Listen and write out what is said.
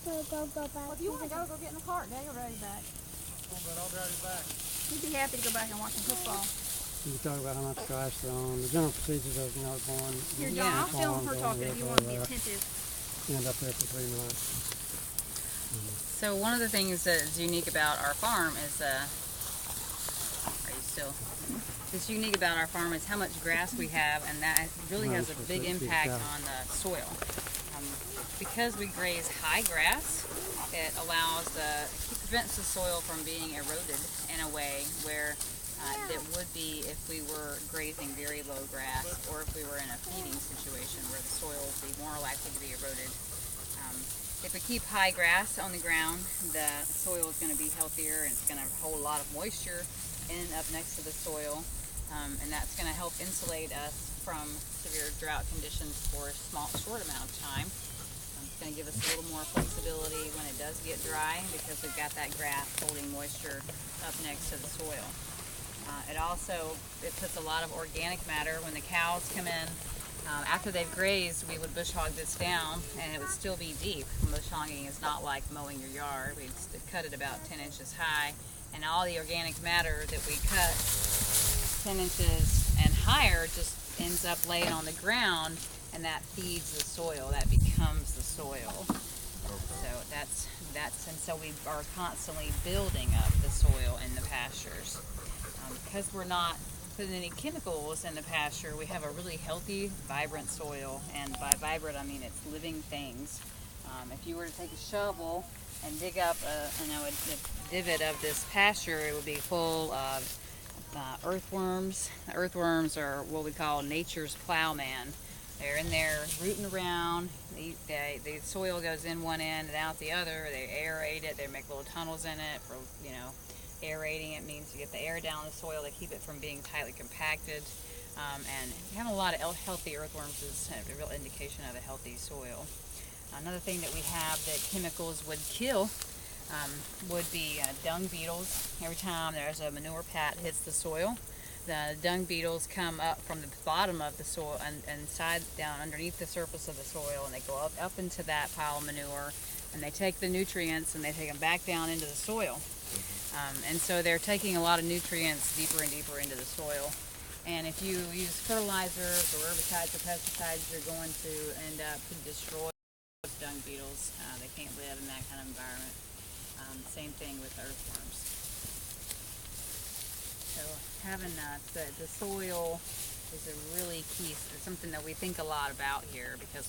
Go back. Well, if you want to go get in the cart. Daddy will drive you back. Oh, but I'll drive you back. He'd be happy to go back and watch some football. You talk about how much grass they're on. The general procedures of going. Here, John, I'll film her talking if you want to be attentive. You end up there for 3 months. So one of the things that is unique about our farm is, how much grass we have, and that really has a big impact on the soil. Because we graze high grass, it prevents the soil from being eroded in a way where it would be if we were grazing very low grass, or if we were in a feeding situation where the soil would be more likely to be eroded. If we keep high grass on the ground, the soil is going to be healthier, and it's going to hold a lot of moisture in up next to the soil, and that's going to help insulate us from severe drought conditions for a short amount of time. It's going to give us a little more flexibility when it does get dry, because we've got that grass holding moisture up next to the soil. It puts a lot of organic matter when the cows come in. After they've grazed, we would bush hog this down, and it would still be deep. Bush hogging is not like mowing your yard. We'd cut it about 10 inches high, and all the organic matter that we cut 10 inches and higher just ends up laying on the ground, and that feeds the soil. That becomes the soil. And so we are constantly building up the soil in the pastures. Because we're not putting any chemicals in the pasture, we have a really healthy, vibrant soil, and by vibrant I mean it's living things. If you were to take a shovel and dig up a divot of this pasture, it would be full of earthworms. Earthworms are what we call nature's plowman. They're in there rooting around. The soil goes in one end and out the other. They aerate it. They make little tunnels in it for, aerating. It means you get the air down the soil. They keep it from being tightly compacted. And having a lot of healthy earthworms is a real indication of a healthy soil. Another thing that we have that chemicals would kill would be dung beetles. Every time there's a manure pat hits the soil, the dung beetles come up from the bottom of the soil and side down underneath the surface of the soil, and they go up into that pile of manure, and they take the nutrients and they take them back down into the soil. And so they're taking a lot of nutrients deeper and deeper into the soil. And if you use fertilizers or herbicides or pesticides, you're going to end up destroying dung beetles. They can't live in that kind of environment. Same thing with earthworms. So having the soil is a really key, it's something that we think a lot about here, because